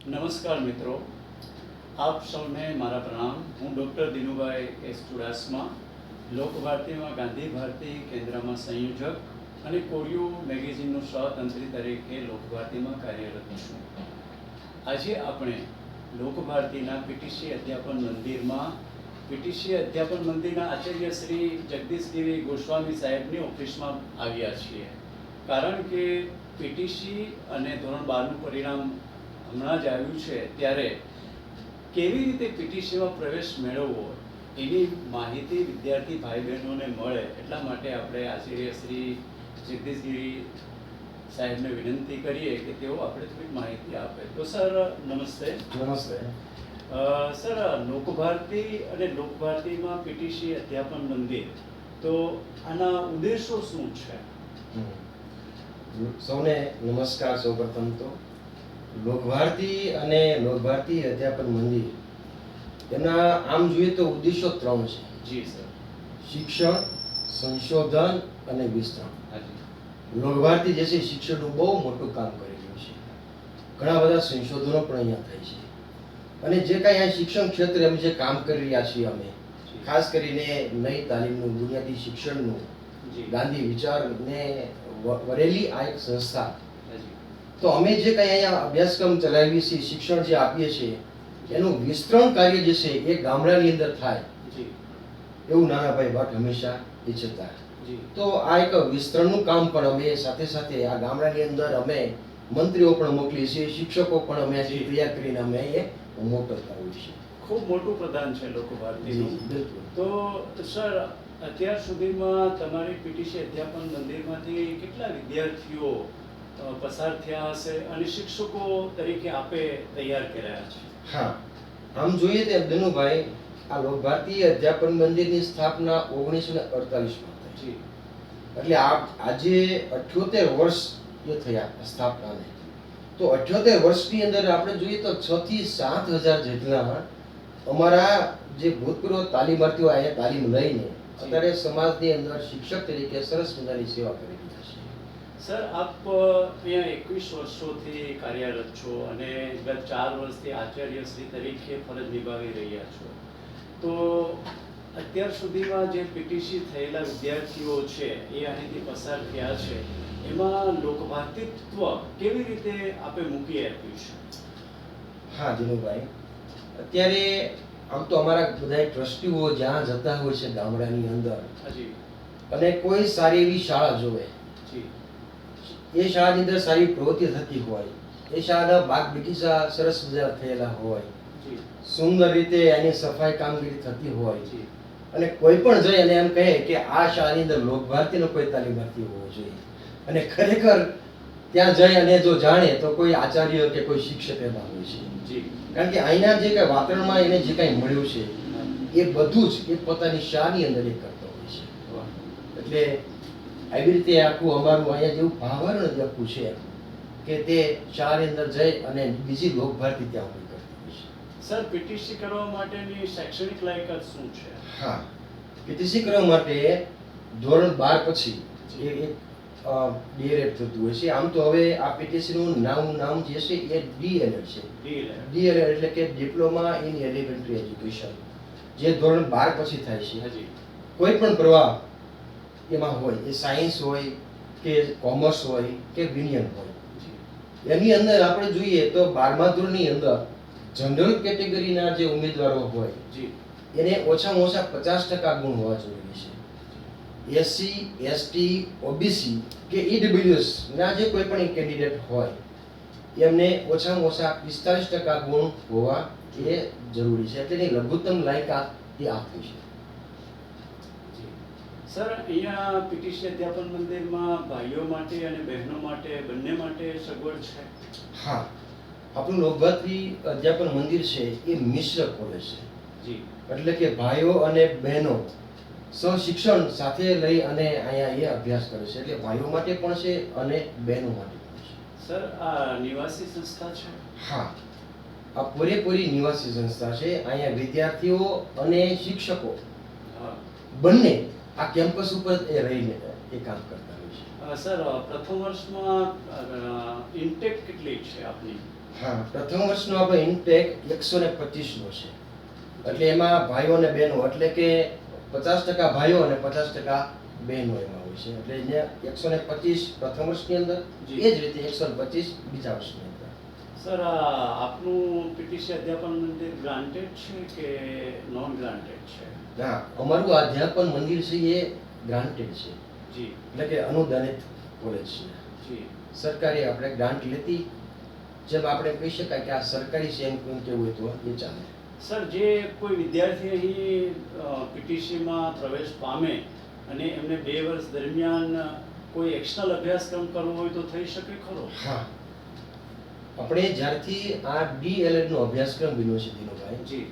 નમસ્કાર મિત્રો, આપ સૌને મારા પ્રણામ. હું ડૉક્ટર દિનુભાઈ એસ ચુડાસમા, લોકભારતીમાં ગાંધી ભારતી કેન્દ્રમાં સંયોજક અને કોરિયો મેગેઝિનનો સહતંત્રી તરીકે લોકભારતીમાં કાર્યરત છું. આજે આપણે લોકભારતીના પીટીસી અધ્યાપન મંદિરમાં પીટીસી અધ્યાપન મંદિરના આચાર્ય શ્રી જગદીશગીરી ગોસ્વામી સાહેબની ઓફિસમાં આવ્યા છીએ. કારણ કે પીટીસી અને ધોરણ 12નું પરિણામ હમણાં જ આવ્યું છે, ત્યારે કેવી રીતે પીટીસીમાં પ્રવેશ મેળવવો એની માહિતી વિદ્યાર્થી ભાઈ બહેનોને મળે, એટલા માટે આપણે આચાર્ય શ્રી જગદીશગીરી સાહેબને વિનંતી કરીએ કે તેઓ આપણે થોડીક માહિતી આપે. તો સર નમસ્તે. નમસ્તે. સર, લોકભારતી અને લોકભારતીમાં પીટીસી અધ્યાપન મંદિર, તો આના ઉદ્દેશો શું છે? સૌને નમસ્કાર. સૌપ્રથમ તો લોકભારતી અને લોકભારતી અધ્યાપન મંદિર, એના આમ જોઈએ તો ઉદ્દેશો 3 છે. જી સર. શિક્ષણ, સંશોધન અને વિસ્તરણ. હાજી. લોકભારતી જે છે શિક્ષણનું બહુ મોટું કામ કરી રહ્યું છે. ઘણા બધા સંશોધનો પણ અહીંયા થાય છે. અને જે કાંઈ આ શિક્ષણ ક્ષેત્રે અમે જે કામ કરી રહ્યા છીએ, અમે ખાસ કરીને નઈ તાલીમનું, બુનિયાદી શિક્ષણનું, ગાંધી વિચારને વરેલી આ એક સંસ્થા. તો અમે જે કંઈ અહીંયા અભ્યાસક્રમ ચલાવીએ છીએ, શિક્ષણ જે આપીએ છીએ, એનું વિસ્તરણ કાર્ય જે છે એ ગામડાની અંદર થાય એવું નાનાભાઈ ભટ્ટ હંમેશા ઈચ્છતા. તો આ એક વિસ્તરણનું કામ પણ અમે સાથે સાથે આ ગામડાની અંદર અમે મંત્રીઓ પણ મોકલીએ છીએ, શિક્ષકો પણ અમે તૈયાર કરીને અમે એ મોકલતા હોઈએ છીએ. ખૂબ મોટું પ્રદાન છે લોકભારતીનું. બિલકુલ. તો સર, અત્યાર સુધીમાં તમારી પીટીસી અધ્યાપન મંદિરમાંથી કેટલા વિદ્યાર્થીઓ પસાર થયા હશે અને શિક્ષકો તરીકે આપે તૈયાર કર્યા છે? હા, આમ જોઈએ તો ધનુભાઈ, આ લોકભારતી અધ્યાપન મંદિરની સ્થાપના 1948માં થઈ. એટલે આજે 78 વર્ષ એ થયા સ્થાપનાને. તો 78 વર્ષની અંદર આપણે જોઈએ તો 6 થી 7 હજાર જેટલા અમારા જે ભૂતપૂર્વ તાલીમાર્થીઓ અહીંયા તાલીમ લઈને અત્યારે સમાજની અંદર શિક્ષક તરીકે સરસ મજાની સેવા કરી રહ્યા છે. સર, આપ અહીંયા 21 વર્ષોથી કાર્યરત છો અને ગત 4 વર્ષથી આચાર્ય શ્રી તરીકે ફરજ નિભાવી રહ્યા છો. તો અત્યાર સુધીમાં જે પીટીસી થયેલા વિદ્યાર્થીઓ છે, એ અહીંથી પસાર થયા છે, એમાં લોકભારતીત્વ કેવી રીતે આપે મૂકી આપ્યું છે? હા દિનુભાઈ, અત્યારે આમ તો અમારા બધા ટ્રસ્ટીઓ જ્યાં જતા હોય છે ગામડાની અંદર, અને કોઈ સારી એવી શાળા જોવે, એ શાળાની અંદર સારી પ્રવૃત્તિ થતી હોય, એ શાળાના બાગ બગીચા સરસ મજા થયેલા હોય, સુંદર રીતે એની સફાઈ કામગીરી થતી હોય, અને કોઈ પણ જઈ અને એમ કહે કે આ શાળાની અંદર લોકભારતીનો કોઈ તાલીમાર્થી હોવો જોઈએ, અને ખરેખર ત્યાં જઈ અને જો જાણે તો કોઈ આચાર્ય કે કોઈ શિક્ષક એમાં હોય છે. કારણ કે અહીંના જે કઈ વાતાવરણમાં એને જે કઈ મળ્યું છે એ બધું જ એ પોતાની શાળાની અંદર એ કરતો હોય છે. એટલે આવી રીતે આખું અમારું અહીંયા જેવું ભાવારણ જ આખું છે કે તે શાળાની અંદર જઈ અને બીજી લોકભારતી ત્યાં હોય કરતી હોય છે. સર, પીટીસી કરવા માટેની શૈક્ષણિક લાયકાત શું છે? હા, પીટીસી કરવા માટે ધોરણ 12 પછી એક ડીએલએડ થતું હોય છે. આમ તો હવે આ પીટીસી નું નામ જે છે એ ડીએલએડ છે. ડીએલએડ એટલે કે ડિપ્લોમા ઇન એલિમેન્ટરી એજ્યુકેશન, જે ધોરણ 12 પછી થાય છે. કોઈ પણ પ્રવાહ એમાં હોય, એ સાયન્સ હોય કે કોમર્સ હોય કે વિજ્ઞાન હોય, એની અંદર આપણે જોઈએ તો 12મા ધોરણની અંદર જનરલ કેટેગરીના જે ઉમેદવારો હોય એને ઓછામાં ઓછા 50% ગુણ હોવા જોઈએ છે. એસસી, એસટી, ઓબીસી કે ઈડબ્લ્યુએસ ના જે કોઈ પણ કેન્ડિડેટ હોય એમને ઓછામાં ઓછા 45% ગુણ હોવા એ જરૂરી છે. એટલે લઘુત્તમ લાયકાત એ આપવી છે. સર, અહીંયા પીટીસી અધ્યાપન મંદિરમાં ભાઈઓ માટે અને બહેનો માટે બંને માટે સગવડ છે? હા, આપણું લોકભારતી અધ્યાપન મંદિર છે એ મિશ્ર કોલેજ છે. એટલે કે ભાઈઓ અને બહેનો સહશિક્ષણ સાથે લઈ અને અહીંયા એ અભ્યાસ કરે છે. એટલે ભાઈઓ માટે પણ છે અને બહેનો માટે પણ છે. સર, આ નિવાસી સંસ્થા છે? હા, આ પૂરેપૂરી નિવાસી સંસ્થા છે. અહીંયા વિદ્યાર્થીઓ અને શિક્ષકો બંને આ કેમ્પસ ઉપર એ રહીને એ કામ કરતા હોય છે. સર, પ્રથમ વર્ષમાં ઇન્ટેક કેટલી છે આપની? હા, પ્રથમ વર્ષનો આપણો ઇન્ટેક 125નો છે. એટલે એમાં ભાઈઓ અને બહેનો એટલે કે 50% ભાઈઓ અને 50% બહેનો એમાં હોય છે. એટલે અહીંયા 125 પ્રથમ વર્ષની અંદર, જી. એ જ રીતે 125 બીજા વર્ષની અંદર. સર, આપનું પીટીસી અધ્યાપન મંદિર ગ્રાન્ટેડ છે કે નોન ગ્રાન્ટેડ છે? હા, અમારું આ અધ્યાપન મંદિર છે એ ગ્રાન્ટેડ છે. જી એટલે કે અનુદાનિત કોલેજ છે. જી સરકારી આપણે ગ્રાન્ટ લેતી, જેમ આપણે કહી શકાય કે આ સરકારી છે એમ કોઈ કહેવું હોય તો એ ચાલે. સર, જે કોઈ વિદ્યાર્થી અહીં પીટીસીમાં પ્રવેશ પામે અને એમને 2 વર્ષ દરમિયાન કોઈ એક્સ્ટર્નલ અભ્યાસક્રમ કરવો હોય તો થઈ શકે ખરો? હા, આપણે જ્યારથી આ DLED નો અભ્યાસક્રમ બન્યો છે દિનુભાઈ, જી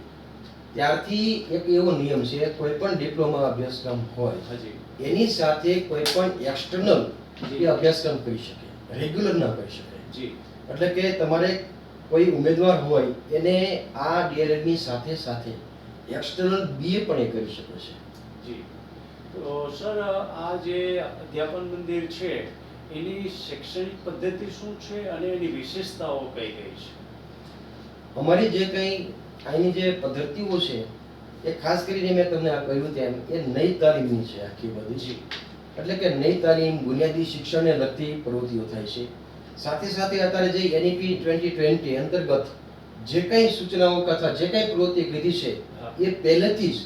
ત્યારથી એક એવો નિયમ છે, કોઈ પણ ડિપ્લોમા અભ્યાસક્રમ હોય હાજી એની સાથે કોઈ પણ એક્સટર્નલ જી. એ અભ્યાસક્રમ કરી શકે, રેગ્યુલર ના કરી શકે. જી એટલે કે તમારે કોઈ ઉમેદવાર હોય એને આ DLED ની સાથે સાથે એક્સટર્નલ BA પણ એ કરી શકે છે. જી તો સર, આ જે અધ્યાપન મંદિર છે એની શૈક્ષણિક પદ્ધતિ શું છે અને એની વિશેષતાઓ કઈ કઈ છે? અમારી જે કંઈ અહીંની જે પદ્ધતિઓ છે એ ખાસ કરીને મેં તમને આ કહ્યું તેમ એ નઈ તાલીમની છે આખી બધી. જી એટલે કે નઈ તાલીમ, બુનિયાદી શિક્ષણને લગતી પ્રવૃત્તિઓ થાય છે. સાથે સાથે અત્યારે જે NEP 2020 અંતર્ગત જે કંઈ સૂચનાઓ અથવા જે કંઈ પ્રવૃત્તિ કીધી છે એ પહેલેથી જ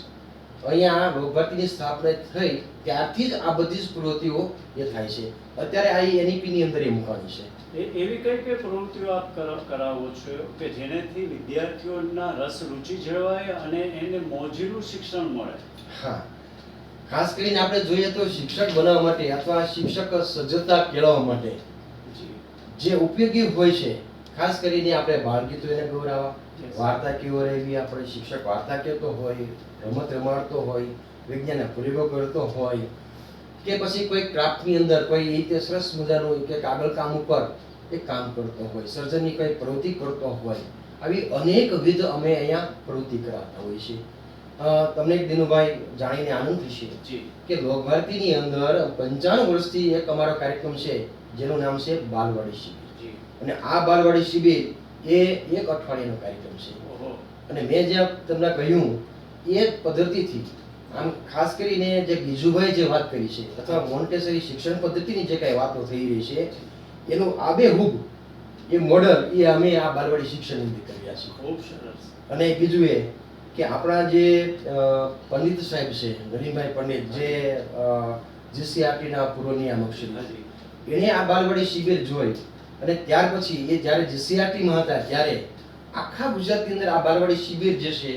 અહીંયા લોકભારતીની સ્થાપના થઈ ત્યારથી જ આ બધી જ પ્રવૃત્તિઓ એ થાય છે. અત્યારે આ NEP ની અંદર એ મૂકવાની છે. એવી કઈ કઈ પ્રવૃત્તિઓ આપ કરાવો છો કે જેનેથી વિદ્યાર્થીઓના રસ રુચિ જળવાય અને એને મોજીલું શિક્ષણ મળે? હા, ખાસ કરીને આપણે જોઈએ તો શિક્ષક બનવા માટે અથવા શિક્ષક સજ્જતા કેળવવા માટે જી જે ઉપયોગી હોય છે, ખાસ કરીને આપણે બાળગીતો એને ગૌરાવા, Yes. વાર્તા કેવો રહેવી, આપણે શિક્ષક વાર્તા કહેતો હોય, રમત રમાડતો હોય, વિજ્ઞાનના પ્રયોગો કરતો હોય, કે પછી કોઈ ક્રાફ્ટની અંદર કોઈ રીતે સરસ મજાનું કે કાગળ કામ ઉપર એક કામ કરતો હોય, સર્જનની કોઈ પ્રવૃત્તિ કરતો હોય, આવી અનેકવિધ અમે અહીંયા પ્રવૃત્તિ કરાવતા હોઈએ છીએ. તમને એક દિનુભાઈ જાણીને આનંદ થશે જી કે લોકભારતીની અંદર 95 વર્ષથી એક અમારો કાર્યક્રમ છે જેનું નામ છે બાલવાડી શિબિર. જી અને આ બાલવાડી શિબિર એ 1 અઠવાડિયાનો કાર્યક્રમ છે. ઓહો અને મેં જે તમને કહ્યું એ પદ્ધતિથી, આમ ખાસ કરીને જે ગીજુભાઈ જે વાત કરી છે અથવા મોન્ટેસરી શિક્ષણ પદ્ધતિની જે કાંઈ વાતો થઈ રહી છે એનું આબેહૂબ એ મોડલ એ અમે આ બાલવાડી શિક્ષણ અંદર કર્યા છે. ખૂબ સરસ. અને બીજું એ કે આપણા જે પંડિત સાહેબ છે નરીનભાઈ પંડિત, જે GCRT ના પૂર્વ નિયામક છે, હાજી એણે આ બાલવાડી શિબિર જોઈ અને ત્યાર પછી એ જ્યારે GCRT માં હતા ત્યારે આખા ગુજરાતની અંદર આ બાલવાડી શિબિર જે છે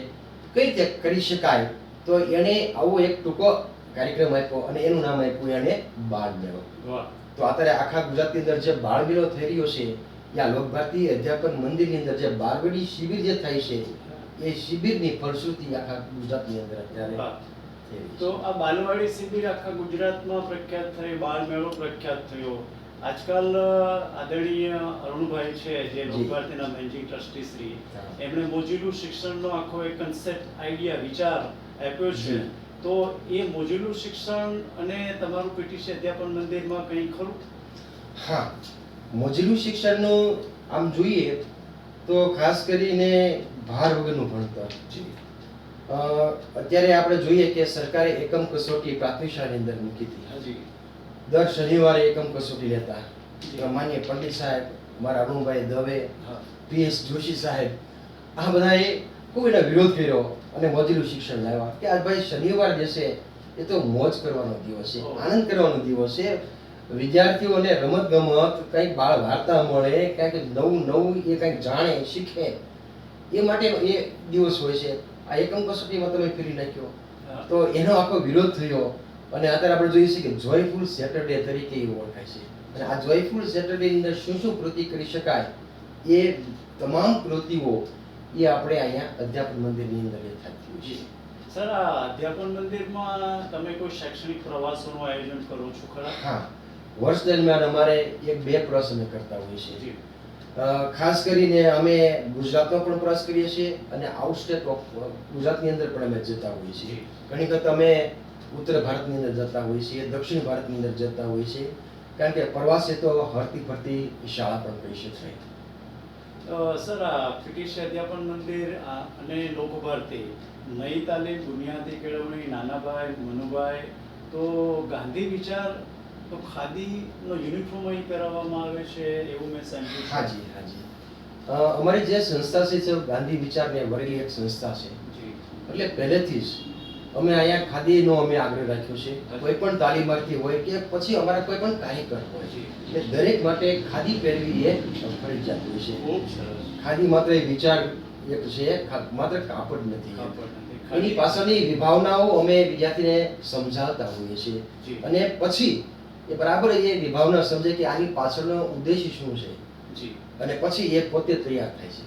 કઈ રીતે કરી શકાય, તો એણે આવો એક ટૂંકો કાર્યક્રમ આપ્યો અને એનું નામ આપ્યું એણે બાળ મેળો. વાહ તો અત્યારે આખા ગુજરાતની અંદર જે બાળ મેળો થઈ રહ્યો છે, ત્યાં લોકભારતી અધ્યાપન મંદિરની અંદર જે બાલવાડી શિબિર જે થાય છે એ શિબિરની ફલશ્રુતિ આખા ગુજરાતની અંદર અત્યારે વાહ. થઈ રહી છે. તો આ બાલવાડી શિબિર આખા ગુજરાતમાં પ્રખ્યાત થઈ, બાળ મેળો પ્રખ્યાત થયો. આજકાલ આદરણીય અરુણભાઈ છે જે લોકભારતીના મેનેજિંગ ટ્રસ્ટી શ્રી, હા. એમણે મોજીલું શિક્ષણનો આખો એક કન્સેપ્ટ, આઈડિયા, વિચાર આપ્યો છે. જી. તો એ મોજીલું શિક્ષણ અને તમારું પીટીસી અધ્યાપન મંદિરમાં કંઈ ખરું? હા, મોજીલું શિક્ષણનું આમ જોઈએ તો ખાસ કરીને ભાર વગરનું ભણતર. જી અત્યારે આપણે જોઈએ કે સરકારે એકમ કસોટી પ્રાથમિક શાળાની અંદર મૂકી હતી. હાજી દર શનિવારે એકમ કસોટી લેતા. જી. માન્ય પંડિત સાહેબ, મારા અરુણભાઈ દવે, હા PS જોશી સાહેબ, આ બધાએ ખૂબ એનો વિરોધ કર્યો અને મોજીલું શિક્ષણ લાવ્યા કે આ ભાઈ શનિવાર જે છે એ તો મોજ કરવાનો દિવસ છે, આનંદ કરવાનો દિવસ છે. વિદ્યાર્થીઓને રમત ગમત, કંઈક બાળ વાર્તા મળે, કંઈક નવું નવું એ કંઈક જાણે, શીખે, એ માટે એ દિવસ હોય છે. આ એકમ કસોટીમાં તમે ફેરી નાખ્યો હા. તો એનો આખો વિરોધ થયો અને અત્યારે આપણે જોઈએ છીએ કે જોયફુલ સેટરડે તરીકે એ ઓળખાય છે. અને આ જોયફુલ સેટરડેની અંદર શું શું પ્રવૃત્તિ કરી શકાય એ તમામ પ્રવૃત્તિઓ એ આપણે અહીંયા અધ્યાપન મંદિરની અંદર એ થતી હોય છે. જી સર, આ અધ્યાપન મંદિરમાં તમે કોઈ શૈક્ષણિક પ્રવાસોનું આયોજન કરો છો ખરા? હા, વર્ષ દરમિયાન અમારે 1-2 પ્રવાસ અમે કરતા હોઈએ છીએ. જી ખાસ કરીને અમે ગુજરાતનો પણ પ્રવાસ કરીએ છીએ અને આઉટ સ્ટેટ ઓફ ગુજરાતની અંદર પણ અમે જતા હોઈએ છીએ. જી. ઘણી વખત અમે ઉત્તર ભારતની અંદર જતા હોઈએ છીએ, દક્ષિણ ભારતની અંદર જતા હોઈએ છીએ, કારણ કે પ્રવાસ એ તો હરતી ફરતી શાળા પણ કહી શકાય. સર આ બ્રિટિશ અધ્યાપન મંદિર અને લોકભારતી નઈ તાલીમ બુનિયાદી કેળવણી નાનાભાઈ મનુભાઈ તો ગાંધી વિચાર તો ખાદીનો યુનિફોર્મ અહીં પહેરાવવામાં આવે છે એવું મેં સાંભળ્યું છે. હાજી હાજી અમારી જે સંસ્થા છે તે ગાંધી વિચારને વરેલી એક સંસ્થા છે. જી એટલે પહેલેથી જ અમે અહીંયા ખાદીનો અમે આગ્રહ રાખ્યો છે. કોઈ પણ તાલીમાર્થી હોય કે પછી અમારા કોઈ પણ કાર્યકર હોય એટલે દરેક માટે ખાદી પહેરવી એ ફરજિયાત હોય છે. ખૂબ સરસ. ખાદી માત્ર એક વિચાર એક છે, માત્ર કાપડ નથી. કાપડ નથી. એની પાછળની વિભાવનાઓ અમે વિદ્યાર્થીને સમજાવતા હોઈએ છીએ જી. અને પછી એ બરાબર એ વિભાવના સમજે કે આની પાછળનો ઉદ્દેશ્ય શું છે જી. અને પછી એ પોતે તૈયાર થાય છે.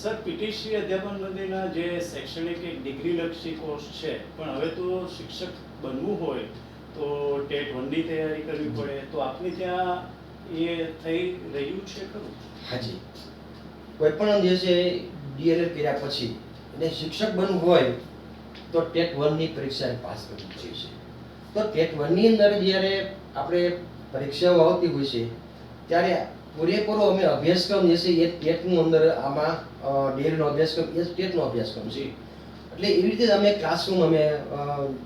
સર પીટીસી અધ્યાપન મંદિરના જે શૈક્ષણિક એક ડિગ્રી લક્ષી કોર્સ છે પણ હવે તો શિક્ષક બનવું હોય તો ટેટ 1ની તૈયારી કરવી પડે તો આપને ત્યાં એ થઈ રહ્યું છે ખરું? હાજી, કોઈ પણ જે છે ડીએલએડ કર્યા પછી એને શિક્ષક બનવું હોય તો ટેટ 1ની પરીક્ષા પાસ કરવી જોઈએ છે. તો ટેટ 1ની અંદર જ્યારે આપણે પરીક્ષાઓ આવતી હોય છે ત્યારે પૂરેપૂરો અમે અભ્યાસક્રમ જે છે એ ટેટનું અંદર આમાં ડીએલએડનો અભ્યાસક્રમ એ ટેટનો અભ્યાસક્રમ છે. એટલે એવી રીતે જ અમે ક્લાસરૂમ અમે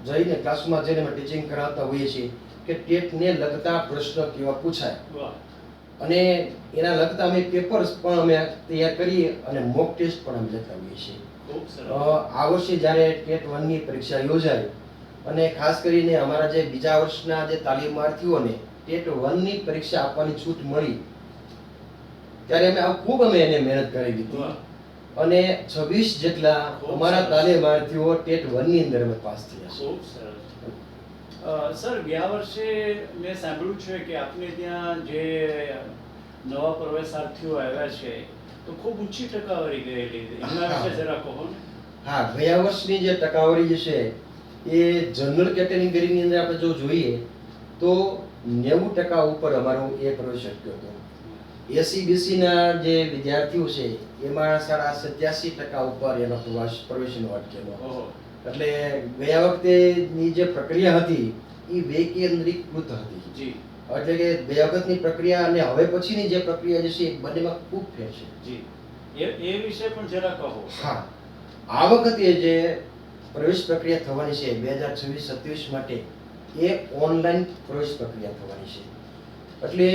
જઈને ક્લાસરૂમમાં જઈને અમે ટીચિંગ કરાવતા હોઈએ છીએ કે ટેટને લગતા પ્રશ્ન કેવા પૂછાય વાહ. અને એના લગતા અમે પેપર્સ પણ અમે તૈયાર કરીએ અને મોક ટેસ્ટ પણ અમે લેતા હોઈએ છીએ. ખૂબ સરસ. આ વર્ષે જ્યારે ટેટ 1ની પરીક્ષા યોજાઈ અને ખાસ કરીને અમારા જે બીજા વર્ષના જે તાલીમાર્થીઓને ટેટ 1ની પરીક્ષા આપવાની છૂટ મળી ત્યારે અમે ખૂબ એને મહેનત કરી દીધી વાહ. અને 26 જેટલા ખૂબ અમારા સરસ. તાલીમાર્થીઓ ટેટ 1ની અંદર અમે પાસ થયા છે. ખૂબ સરસ. સર ગયા વર્ષે મેં સાંભળ્યું છે કે આપને ત્યાં જે નવા પ્રવેશાર્થીઓ આવ્યા છે તો ખૂબ ઊંચી ટકાવારી ગયેલી એમના વિશે જરા કહો ને. હા, ગયા વર્ષની જે ટકાવારી જે છે એ જનરલ કેટેગરીની અંદર આપણે જો જોઈએ તો 90% ઉપર અમારો એ પ્રવેશ અટક્યો હતો. એસસી બીસીના જે વિદ્યાર્થીઓ છે એમાં 87% ઉપર એનો પ્રવેશનો અટકેલો. ઓહો. એટલે ગયા વખતેની જે પ્રક્રિયા હતી એ વિકેન્દ્રીકૃત હતી. જી એટલે કે ગયા વખતની પ્રક્રિયા અને હવે પછીની જે પ્રક્રિયા જે છે એ બંનેમાં ખૂબ ફેર છે. જી એ વિશે પણ જરા કહો. હા, આ વખતે જે પ્રવેશ પ્રક્રિયા થવાની છે 2026-27 માટે એ ઓનલાઈન પ્રવેશ પ્રક્રિયા થવાની છે. એટલે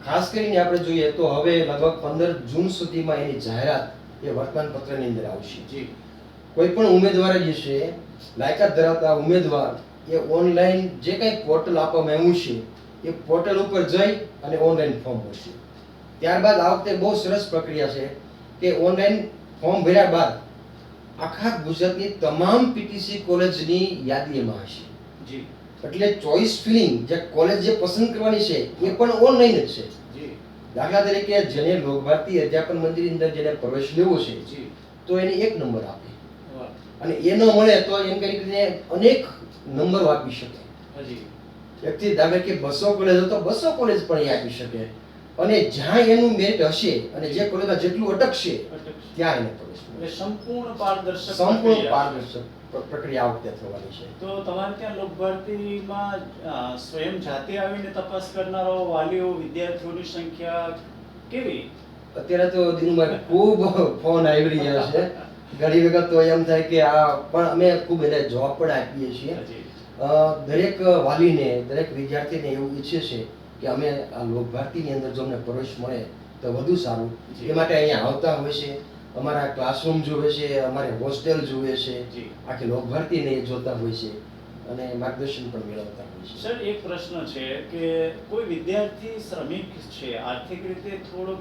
ખાસ કરીને આપણે જોઈએ તો હવે લગભગ 15 જૂન સુધીમાં એની જાહેરાત એ વર્તમાનપત્રની અંદર આવશે. જી કોઈ પણ ઉમેદવાર જે છે લાયકાત ધરાવતા ઉમેદવાર એ ઓનલાઈન જે કંઈ પોર્ટલ આપવામાં આવ્યું છે એ પોર્ટલ ઉપર જઈ અને ઓનલાઈન ફોર્મ ભરશે. ત્યારબાદ આ વખતે બહુ સરસ પ્રક્રિયા છે કે ઓનલાઈન ફોર્મ ભર્યા બાદ આખા ગુજરાતની તમામ પીટીસી કોલેજની યાદી એમાં હશે. જી એટલે ચોઇસ ફિલિંગ જે કોલેજ જે પસંદ કરવાની છે એ પણ ઓનલાઈન જ છે. જી દાખલા તરીકે જેને લોકભારતી અધ્યાપન મંદિરની અંદર જેને પ્રવેશ લેવો છે જી. તો એને 1 નંબર આપે વાહ. અને એ ન મળે તો એમ કરીને અનેક નંબરો આપી શકે. હજી વ્યક્તિ દાખલા કે 200 કોલેજ હોય તો 200 કોલેજ પણ એ આપી શકે અને જ્યાં એનું મેરિટ હશે અને જે કોલેજમાં જેટલું અટકશે ત્યાં એને પ્રવેશ મળે. એટલે સંપૂર્ણ પારદર્શક સંપૂર્ણ પ્રક્રિયા. પારદર્શક પ્રક્રિયા આ વખતે થવાની છે. તો તમારે ત્યાં લોકભારતીમાં સ્વયં જાતે આવીને તપાસ કરનારો વાલીઓ વિદ્યાર્થીઓની સંખ્યા કેવી? અત્યારે તો દિનુભાઈ ખૂબ ફોન આવી રહ્યા છે. ઘણી વખત તો એમ થાય કે આ પણ અમે ખૂબ એને જવાબ પણ આપીએ છીએ. હજી દરેક વાલીને દરેક વિદ્યાર્થીને એવું ઈચ્છે છે કે અમે આ લોકભારતીની અંદર જો અમને પ્રવેશ મળે તો વધુ સારું. જી. એ માટે અહીંયા આવતા હોય છે, અમારા ક્લાસરૂમ જોવે છે, અમારે હોસ્ટેલ જોવે છે, જી. આખી લોકભારતીને એ જોતા હોય છે અને માર્ગદર્શન પણ મેળવતા હોય છે. સર એક પ્રશ્ન છે કે કોઈ વિદ્યાર્થી શ્રમિક છે આર્થિક રીતે થોડોક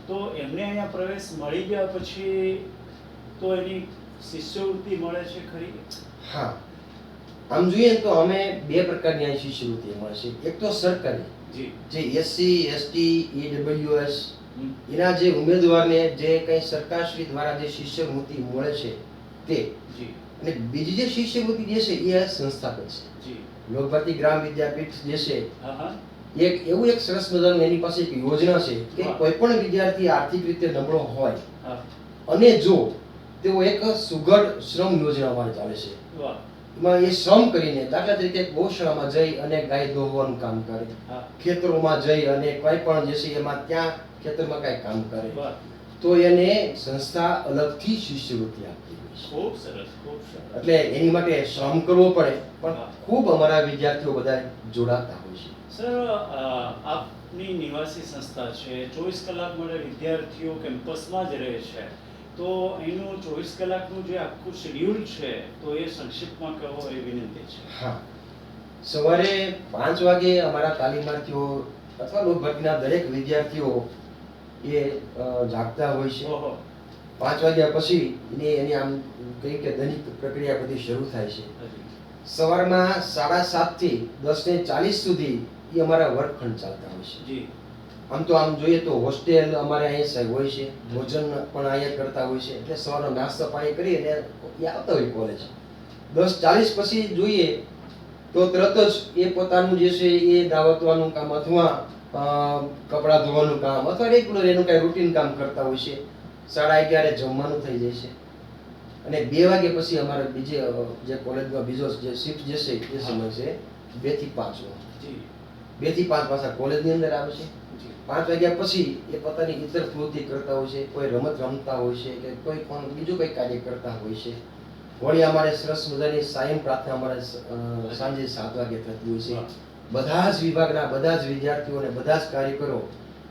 તો એમને અહીંયા પ્રવેશ મળી ગયા પછી તો એની શિષ્યવૃત્તિ મળે છે ખરી? હા, આમ જોઈએ તો અમે 2 પ્રકારની અહીં શિષ્યવૃત્તિ મળે છે. એક તો સરકારી જી જે એસસી એસટી ઈડબ્લ્યુએસ હમ. એના જે ઉમેદવારને જે કંઈ સરકારશ્રી દ્વારા જે શિષ્યવૃત્તિ મળે છે તે, જી અને બીજી જે શિષ્યવૃત્તિ જે છે એ સંસ્થાગત છે. જી લોકભારતી ગ્રામ વિદ્યાપીઠ જે છે હા હા એવું એક સરસ મજાનું એની પાસે એક યોજના છે કે વાહ. કોઈ પણ વિદ્યાર્થી આર્થિક રીતે નબળો હોય હા. અને જો તેઓ એક સુઘડ શ્રમ યોજના અમારે ચાલે છે. વાહ. એમાં એ શ્રમ કરીને દાખલા તરીકે ગૌશાળામાં જઈ અને ગાય દોહવાનું કામ કરે, હા. ખેતરોમાં જઈ અને કોઈ પણ જે છે એમાં ત્યાં ખેતરમાં કાંઈ કામ કરે વાહ, તો એને સંસ્થા અલગથી શિષ્યવૃત્તિ આપતી હોય છે. ખૂબ સરસ, ખૂબ સરસ. એટલે એની માટે શ્રમ કરવો પડે, પણ હા. ખૂબ અમારા વિદ્યાર્થીઓ બધા જોડાતા હોય છે. સર, આપની નિવાસી સંસ્થા છે, 24 કલાક માટે વિદ્યાર્થીઓ કેમ્પસમાં જ રહે છે, તો એનું 24 કલાકનું જે આખું શેડ્યુલ છે તો એ સંક્ષિપ્તમાં કહો એ વિનંતી છે. હા, સવારે 5 વાગે અમારા તાલીમાર્થીઓ અથવા લોકભરતીના દરેક વિદ્યાર્થીઓ એ જાગતા હોય છે. ઓહો. 5 વાગ્યા પછી એની આમ કઈ કે દૈનિક પ્રક્રિયા બધી શરૂ થાય છે. હજી. સવારમાં 7:30 થી 10:40 સુધી એ અમારા વર્ગખંડ ચાલતા હોય છે. જી. આમ તો આમ જોઈએ તો હોસ્ટેલ અમારે અહીંયા હોય છે, ભોજન પણ અહીંયા કરતા હોય છે, એટલે સવારનો નાસ્તો પાણી કરી અને એ આવતા હોય કોલેજ. 10:40 પછી જોઈએ તો તરત જ એ પોતાનું જે છે એ દાવતવાનું કામ અથવા કપડાં ધોવાનું કામ અથવા રેગ્યુલર એનું કાંઈ રૂટીન કામ કરતા હોય છે. 11:30 જમવાનું થઈ જાય છે અને 2 વાગ્યા પછી અમારે બીજે જે કોલેજમાં બીજો જે શિફ્ટ જે છે એ સમય છે 2 થી 5 નો. જી. 2 થી 5 પાછા કોલેજની અંદર આવે છે. જી. 5 વાગ્યા પછી એ પોતાની ઇતર પ્રવૃત્તિ કરતા હોય છે, કોઈ રમત રમતા હોય છે કે કોઈ પણ બીજું કંઈ કાર્ય કરતા હોય છે. વળી અમારે સરસ મજાની સાયં પ્રાર્થના અમારે સાંજે 7 વાગે થતી હોય છે. બધા જ વિભાગના બધા જ વિદ્યાર્થીઓ અને બધા જ કાર્યકરો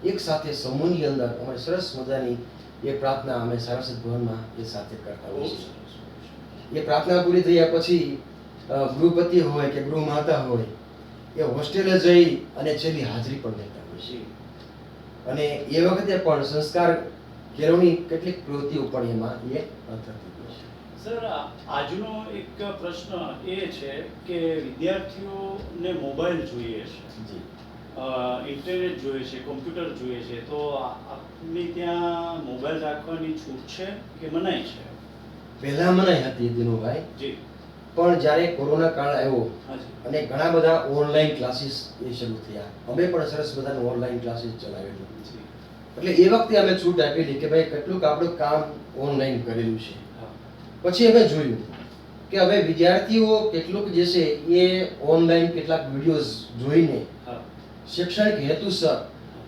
એક સાથે સમૂહની અંદર અમારે સરસ મજાની એ પ્રાર્થના અમે સારસ્વત ભવનમાં એ સાથે કરતા હોય ખૂબ છે. સરસ. એ પ્રાર્થના પૂરી થયા પછી ગૃહપતિ હોય કે ગૃહ માતા હોય એ હોસ્ટેલે જઈ અને છેલ્લી હાજરી પણ લેતા હોય છે. જી. અને એ વખતે પણ સંસ્કાર કેળવણી કેટલીક પ્રવૃત્તિઓ પણ એમાં એ થતી હોય છે. સર, આજનો એક પ્રશ્ન એ છે કે વિદ્યાર્થીઓને મોબાઈલ જોઈએ છે, જી. ઇન્ટરનેટ જોઈએ છે, કોમ્પ્યુટર જોઈએ છે, તો આપની ત્યાં મોબાઈલ રાખવાની છૂટ છે કે મનાઈ છે? પહેલા મનાઈ હતી દિનુભાઈ, જી. પણ જ્યારે કોરોના કાળ આવ્યો હાજી. અને ઘણા બધા ઓનલાઈન ક્લાસીસ એ શરૂ થયા, અમે પણ સરસ બધાનું ઓનલાઈન ક્લાસીસ ચલાવેલું. જી. એટલે એ વખતે અમે છૂટ આપેલી કે ભાઈ કેટલુંક આપણું કામ ઓનલાઈન કરેલું છે. હા. પછી અમે જોયું કે હવે વિદ્યાર્થીઓ કેટલુંક જે છે એ ઓનલાઈન કેટલાક વિડીયોઝ જોઈને હા. શૈક્ષણિક હેતુસર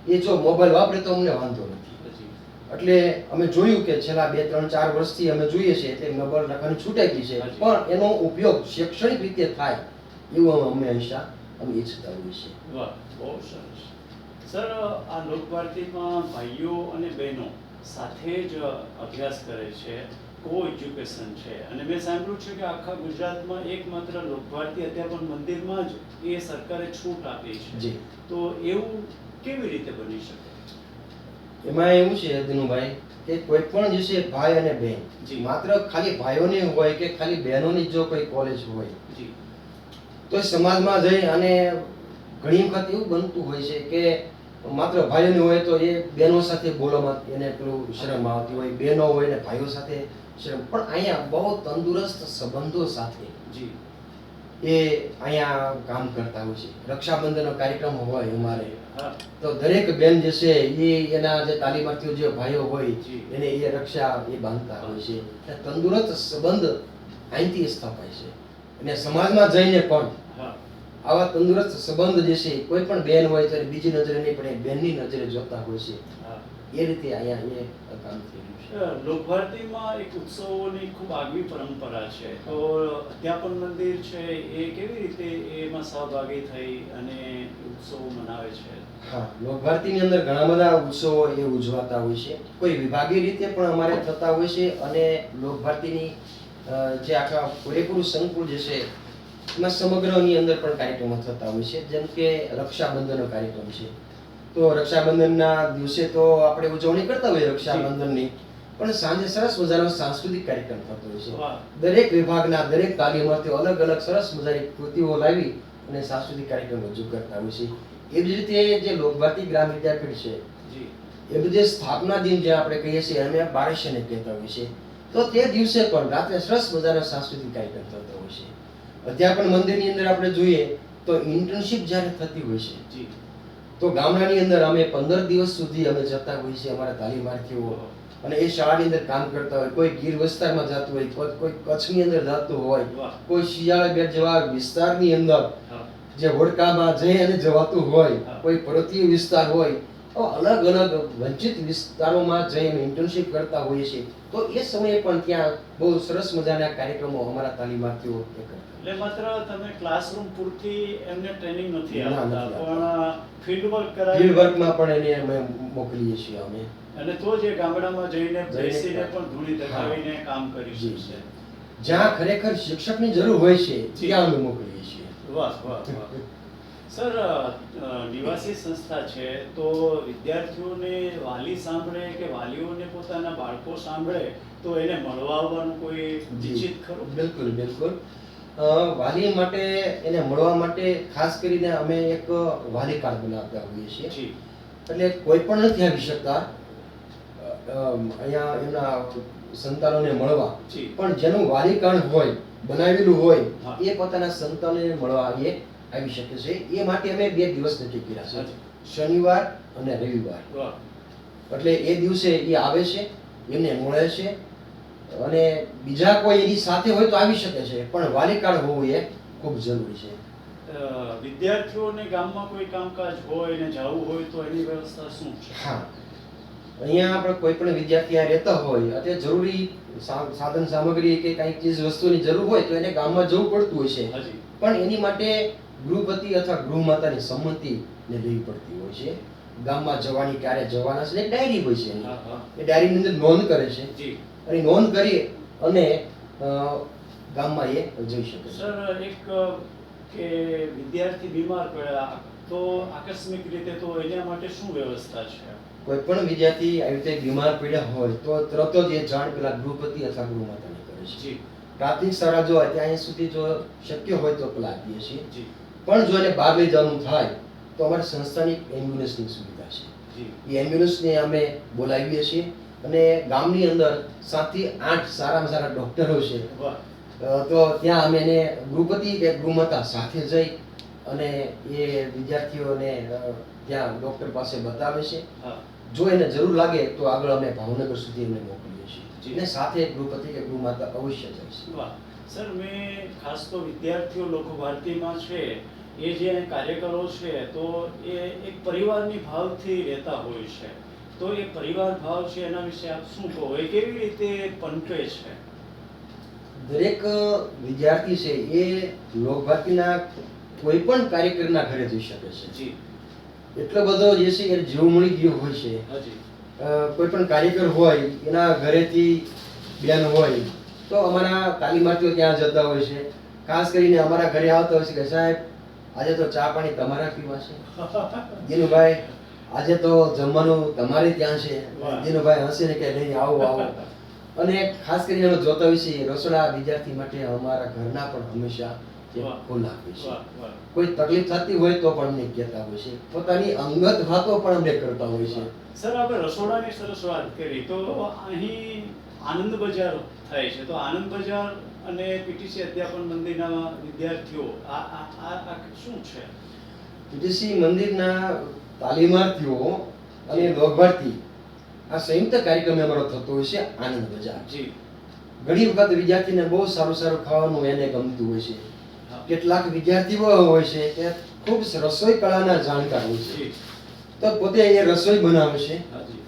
એ જો મોબાઈલ વાપરે તો અમને વાંધો નથી. જી. એટલે અમે જોયું કે છેલ્લા 2, 3, 4 વર્ષથી અમે જોઈએ છે એટલે મોબાઈલ રાખવાની છૂટ આપી છે, પણ એનો ઉપયોગ શૈક્ષણિક રીતે થાય એવું અમે હંમેશા અમે ઈચ્છતા હોઈએ છીએ. વાહ, બહુ સરસ. સર, આ લોકભારતીમાં ભાઈઓ અને બહેનો સાથે જ અભ્યાસ કરે છે, કો એજ્યુકેશન છે, અને મેં સાંભળ્યું છે કે આખા ગુજરાતમાં એકમાત્ર લોકભારતી અધ્યાપન મંદિરમાં જ એ સરકારે છૂટ આપી છે. જી. તો એવું કેવી રીતે બની શકે? એમાં એવું છે દિનુભાઈ કે કોઈ પણ જે છે ભાઈ અને બહેન, જી. માત્ર ખાલી ભાઈઓની હોય કે ખાલી બહેનોની જો કોઈ કોલેજ હોય જી. તો સમાજમાં જઈ અને ઘણી વખત એવું બનતું હોય છે કે માત્ર ભાઈઓની હોય તો એ બહેનો સાથે બોલવામાં એને પેલું શરમ આવતી હોય, બહેનો હોય ને ભાઈઓ સાથે શરમ. પણ અહીંયા બહુ તંદુરસ્ત સંબંધો સાથે જી. એ અહીંયા કામ કરતા હોય છે. રક્ષાબંધનનો કાર્યક્રમ હોય અમારે હા. તો દરેક બેન જે છે એ એના જે તાલીમાર્થીઓ જે ભાઈઓ હોય જી. એને એ રક્ષા એ બાંધતા હોય છે. એટલે તંદુરસ્ત સંબંધ અહીંથી સ્થાપાય છે. અને સમાજમાં જઈને પણ હા. આવા તંદુરસ્ત સંબંધ જે છે કોઈ પણ બેન હોય ત્યારે બીજી નજરે નહીં પણ એ બેનની નજરે જોતા હોય છે. હા. એ રીતે અહીંયા એ કામ થઈ રહ્યું છે. લોકભારતીમાં એક ઉત્સવોની ખૂબ આગવી પરંપરા છે, તો અધ્યાપન મંદિર છે એ કેવી રીતે એમાં સહભાગી થઈ અને ઉત્સવો મનાવે છે? હા, લોકભારતીની અંદર ઘણા બધા ઉત્સવો એ ઉજવાતા હોય છે. કોઈ વિભાગીય રીતે પણ અમારે થતા હોય છે અને લોકભારતીની જે આખા પૂરેપૂરું સંકુલ જે છે એમાં સમગ્રની અંદર પણ કાર્યક્રમો થતા હોય છે. જેમ કે રક્ષાબંધનનો કાર્યક્રમ છે, તો રક્ષાબંધનના દિવસે તો આપણે ઉજવણી કરતા હોઈએ રક્ષાબંધનની, પણ સાંજે સરસ મજાનો સાંસ્કૃતિક કાર્યક્રમ થતો હોય છે. વાહ. દરેક વિભાગના દરેક તાલીમાર્થીઓ અલગ અલગ સરસ મજાની કૃતિઓ લાવી અને સાંસ્કૃતિક કાર્યક્રમ રજૂ કરતા હોય છે. એવી જ રીતે જે લોકભારતી ગ્રામ વિદ્યાપીઠ છે જી. એ બધી સ્થાપના દિન જે આપણે કહીએ છીએ અમે 12 ને કહેતા હોઈએ છીએ, તો તે દિવસે પણ રાત્રે સરસ મજાનો સાંસ્કૃતિક કાર્યક્રમ થતો હોય છે. અધ્યાપન મંદિરની અંદર આપણે જોઈએ તો ઇન્ટર્નશિપ જ્યારે થતી હોય છે જી. તો ગામડાની અંદર અમે 15 દિવસ સુધી અમે જતા હોઈએ છીએ અમારા તાલીમાર્થીઓ, અને એ શાળાની અંદર કામ કરતા હોય. કોઈ ગીર વિસ્તારમાં જતું હોય, કોઈ કચ્છની અંદર જતું હોય, વાહ. કોઈ શિયાળાબેટ જેવા વિસ્તારની અંદર હા. જે હોડકામાં જઈ અને જવાતું હોય, હા. કોઈ પર્વતીય વિસ્તાર હોય, અલગ અલગ વંચિત વિસ્તારોમાં જઈ અમે ઇન્ટર્નશિપ કરતા હોઈએ છીએ, તો એ સમયે પણ ત્યાં બહુ સરસ મજાના કાર્યક્રમો અમારા તાલીમાર્થીઓ એ કરતા. એટલે માત્ર તમે ક્લાસરૂમ પૂરતી એમને ટ્રેનિંગ નથી ના, આપતા, નથી પણ ફિલ્ડ વર્ક ફિલ્ડ કરાવી વર્કમાં પણ એને અમે મોકલીએ છીએ અમે. અને તો જે ગામડામાં જઈને બેસીને પણ ધૂણી હા. દબાવીને કામ કરી જી, શકશે. જ્યાં ખરેખર શિક્ષકની જરૂર હોય છે ત્યાં અમે મોકલીએ છીએ. વાહ વાહ વાહ. સર, નિવાસી સંસ્થા છે તો વિદ્યાર્થીઓને વાલી સાંભળે કે વાલીઓને પોતાના બાળકો સાંભળે તો એને મળવા આવવાનું કોઈ નિશ્ચિત ખરું? બિલકુલ બિલકુલ. વાલી માટે એને મળવા માટે ખાસ કરીને અમે એક વાલી કાર્ડ બનાવતા હોઈએ છીએ. જી એટલે કોઈ પણ નથી આવી શકતા અહીંયા એમના સંતાનોને મળવા, જી પણ જેનું વાલી કાર્ડ હોય બનાવેલું હોય હા. એ પોતાના સંતાનોને મળવા આવી શકે છે. એ માટે અમે 2 દિવસ નક્કી કર્યા છે, હાજી. શનિવાર અને રવિવાર. વાહ. એટલે એ દિવસે એ આવે છે, એમને મળે છે, અને બીજા કોઈ એની સાથે હોય તો આવી શકે છે, પણ વાલી કાર્ડ હોવું એ ખૂબ જરૂરી છે. વિદ્યાર્થીઓને ગામમાં કોઈ કામકાજ હોય ને જવું હોય તો એની વ્યવસ્થા શું છે? હા, અહીંયા આપણે કોઈ પણ વિદ્યાર્થી આ રહેતા હોય અને જરૂરી સાધન સામગ્રી કે કંઈક ચીજ વસ્તુની જરૂર હોય તો એને ગામમાં જવું પડતું હોય છે, હાજી. પણ એની માટે ગૃહપતિ અથવા ગૃહમાતાની સંમતિ લેવી પડતી હોય છે. ગામમાં જવાની ક્યારે જવાના છે, એક ડાયરી હોય છે એની. હા હા. એ ડાયરીની અંદર નોંધ કરે છે, જી અને નોંધ કરી અને ગામમાં એ જઈ શકે છે. સર, એક કે વિદ્યાર્થી બીમાર પડ્યા તો આકસ્મિક રીતે તો એના માટે શું વ્યવસ્થા છે? કોઈ પણ વિદ્યાર્થી આવી રીતે બીમાર પડ્યા હોય તો તરત જ એ જાણ પેલા ગૃહપતિ અથવા ગૃહમાતાને કરે છે. જી પ્રાથમિક સારવાર જો ત્યાં સુધી જો શક્ય હોય તો પેલા આપીએ છીએ, જી પણ જો એને બહાર લઈ જવાનું થાય તો અમારી સંસ્થાની એમ્બ્યુલન્સની સુવિધા છે. જી એ એમ્બ્યુલન્સને અમે બોલાવીએ છીએ, અને ગામની અંદર 7 થી 8 સારામાં સારા ડૉક્ટરો છે. વાહ. તો ત્યાં અમે એને ગૃહપતિ કે ગૃહમાતા સાથે જઈ અને એ વિદ્યાર્થીઓને ત્યાં ડૉક્ટર પાસે બતાવે છે. હા જો એને જરૂર લાગે તો આગળ અમે ભાવનગર સુધી એમને મોકલીએ જી. છીએ, અને સાથે ગૃહપતિ કે ગૃહમાતા અવશ્ય જાય છે. વાહ. સર, મેં ખાસ તો વિદ્યાર્થીઓ લોકભારતીમાં છે એ જે કાર્યકરો છે તો એ એક પરિવારની ભાવથી રહેતા હોય છે, તો એ પરિવાર ભાવ છે એના વિશે આપ શું કહો? એ કેવી રીતે પનપે છે? દરેક વિદ્યાર્થી છે એ લોકભારતીના કોઈ પણ કાર્યકરના ઘરે જઈ શકે છે. જી એટલો બધો જે છે એ જીવ મળી ગયો હોય છે. હાજી. કોઈ પણ કાર્યકર હોય એના ઘરેથી બેન હોય તો અમારા તાલીમાર્થીઓ ત્યાં જતા હોય છે. ખાસ કરીને અમારા ઘરે આવતા હોય છે કે સાહેબ આજે તો ચા પાણી તમારા પીવા છે, દિનુભાઈ આજે તો જમવાનું તમારે ત્યાં છે. વાહ. દિનુભાઈ હસીને કે નહીં આવો આવો. અને ખાસ કરીને અમે જોતા હોઈએ છીએ રસોડા વિદ્યાર્થી માટે અમારા ઘરના પણ હંમેશા વાહ. ખુલ્લા હોય છે. વાહ વાહ. કોઈ તકલીફ થતી હોય તો પણ અમને કહેતા હોય છે, પોતાની અંગત વાતો પણ અમને કરતા હોય છે. સર, આપણે રસોડાની સરસ વાત કરી તો અહીં આનંદ બજાર થાય છે, તો આનંદ બજાર અને પીટીસી અધ્યાપન મંદિરના વિદ્યાર્થીઓ આ શું છે? પીટીસી મંદિરના તાલીમાર્થીઓ અને લોકભારતી આ સંયુક્ત કાર્યક્રમ અમારો થતો હોય છે આનંદ બજાર. જી ઘણી વખત વિદ્યાર્થીને બહુ સારું સારું ખાવાનું એને ગમતું હોય છે. હા. કેટલાક વિદ્યાર્થીઓ હોય છે કે ખૂબ રસોઈ કળાના જાણકાર હોય છે, જી તો પોતે એ રસોઈ બનાવે છે હાજી.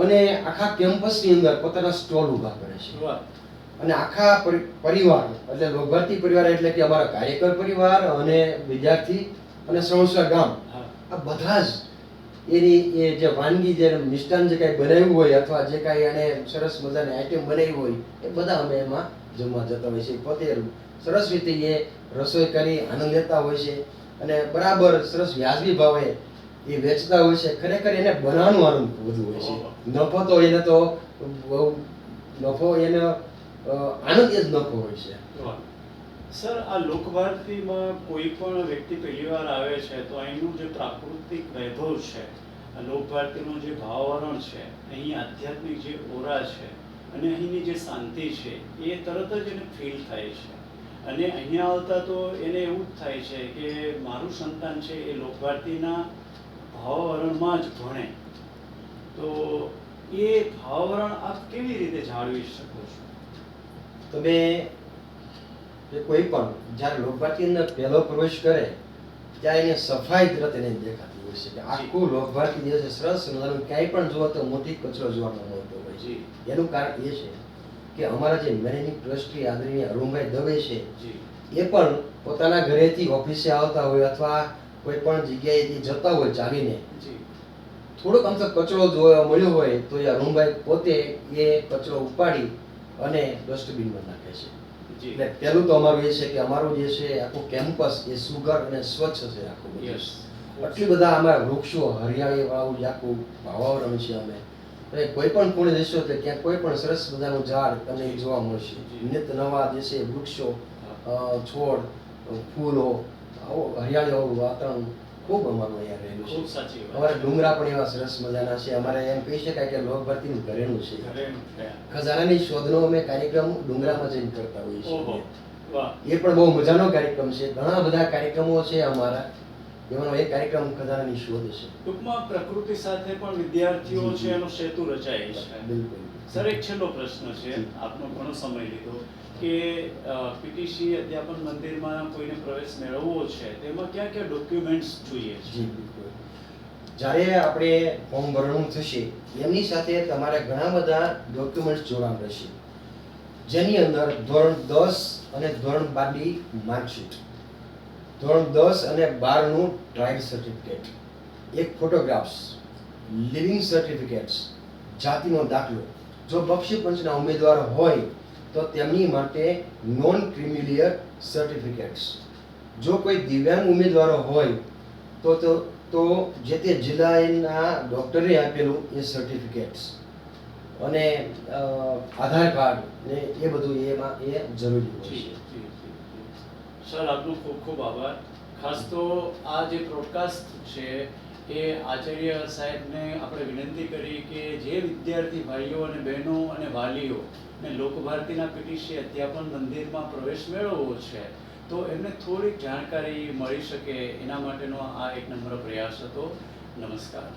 અને આખા કેમ્પસની અંદર પોતાના સ્ટોલ ઊભા કરે છે. વાહ. અને આખા પરિવાર એટલે લોકભારતી પરિવાર એટલે કે અમારા કાર્યકર પરિવાર અને વિદ્યાર્થી અને સમોસા ગામ હા આ બધા જ એની એ જે વાનગી જે મિષ્ટાન જે કાંઈ બનાવ્યું હોય અથવા જે કાંઈ એને સરસ મજાની આઈટમ બનાવી હોય એ બધા અમે એમાં જમવા જતા હોય છે. પોતે સરસ રીતે એ રસોઈ કરી આનંદ લેતા હોય છે, અને બરાબર સરસ વ્યાજબી ભાવે એ વેચતા હોય છે. ખરેખર એને બનાવવાનો આનંદ વધુ હોય છે. નફો તો એને તો બહુ નફો એને આનંદ એ જ નફો હોય છે. વાહ. સર, આ લોકભારતીમાં કોઈ પણ વ્યક્તિ પહેલી વાર આવે છે તો અહીંનું જે પ્રાકૃતિક વૈભવ છે, આ લોકભારતીનું જે ભાવાવરણ છે, અહીં આધ્યાત્મિક જે ઓરા છે અને અહીંની જે શાંતિ છે એ તરત જ એને ફીલ થાય છે, અને અહીંયા આવતા તો એને એવું જ થાય છે કે મારું સંતાન છે એ લોકભારતીના ભાવાવરણમાં જ ભણે. તો એ ભાવાવરણ આપ કેવી રીતે જાળવી શકો છો? તમે કોઈ પણ જ્યારે લોકભારતી અંદર પહેલો પ્રવેશ કરે ત્યારે એને સફાઈ તરત એને દેખાતી હોય છે કે આખું લોકભારતી જે છે સરસ મજાનું ક્યાંય પણ જુઓ તો મોટી કચરો જોવા ન મળતો હોય છે. એનું કારણ એ છે કે અમારા જે મેનેજિંગ ટ્રસ્ટી આદરણીય અરુણભાઈ દવે છે એ પણ પોતાના ઘરેથી ઓફિસે આવતા હોય અથવા કોઈ પણ જગ્યાએથી જતા હોય ચાલીને, થોડોક અંતર કચરો જોવા મળ્યો હોય તો એ અરુણભાઈ પોતે એ કચરો ઉપાડી અને ડસ્ટબિનમાં નાખે છે. એટલે પહેલું તો અમારું એ છે કે અમારું જે છે આખું કેમ્પસ એ સુઘડ અને સ્વચ્છ છે આખું. આટલી બધા અમારા વૃક્ષો હરિયાળી વાળું જે આખું વાતાવરણ છે. અમે કોઈ પણ ખૂણે જશો તો ત્યાં કોઈ પણ સરસ મજાનું ઝાડ તમને જોવા મળશે. નિત નવા જે છે વૃક્ષો, છોડ, ફૂલો, આવું હરિયાળી વાળું વાતાવરણ ખૂબ અમારું અહીંયા રહેલું છે. અમારા ડુંગરા પણ એવા સરસ મજાના છે. અમારે એમ કહી શકાય કે લોકભરતીનું ઘરેણું છે. ખજાનાની શોધનો અમે કાર્યક્રમ ડુંગરામાં જઈને કરતા હોઈએ છીએ. એ પણ બહુ મજાનો કાર્યક્રમ છે. ઘણા બધા કાર્યક્રમો છે અમારા. એવાનો એક કાર્યક્રમ ખજાનાની શોધ છે. ટૂંકમાં પ્રકૃતિ સાથે પણ વિદ્યાર્થીઓ છે એનો સેતુ રચાય છે. બિલકુલ. સર, એક છેલ્લો પ્રશ્ન છે, આપનો ઘણો સમય લીધો, કે પીટીસી અધ્યાપન મંદિરમાં કોઈને પ્રવેશ મેળવવો છે તેમાં ક્યાં ક્યાં ડોક્યુમેન્ટ્સ જોઈએ છે? જી બિલકુલ. જ્યારે આપણે ફોર્મ ભરવાનું થશે એમની સાથે તમારે ઘણા બધા ડોક્યુમેન્ટ્સ જોડાણ રહેશે, જેની અંદર ધોરણ 10 અને ધોરણ 12ની માર્કશીટ, ધોરણ 10 અને 12નું ટ્રાયલ સર્ટિફિકેટ, એક ફોટોગ્રાફ્સ, લિવિંગ સર્ટિફિકેટ્સ, જાતિનો દાખલો. જો બક્ષી પંચના ઉમેદવાર હોય તો તેમની માટે નોન ક્રિમિલિયર સર્ટિફિકેટ્સ. જો કોઈ દિવ્યાંગ ઉમેદવારો હોય તો જે તે જિલ્લાના ડૉક્ટરે આપેલું એ સર્ટિફિકેટ્સ અને આધાર કાર્ડ ને એ બધું એમાં એ જરૂરી હોય છે. સર, આપનો ખૂબ ખૂબ આભાર. ખાસ તો આ જે બ્રોડકાસ્ટ છે એ આચાર્ય સાહેબને આપણે વિનંતી કરી કે જે વિદ્યાર્થી ભાઈઓ અને બહેનો અને વાલીઓ ને લોકભારતીના પીટીસી અધ્યાપન મંદિરમાં પ્રવેશ મેળવવો છે તો એમને થોડીક જાણકારી મળી શકે એના માટેનો આ એક નમ્ર પ્રયાસ હતો. નમસ્કાર.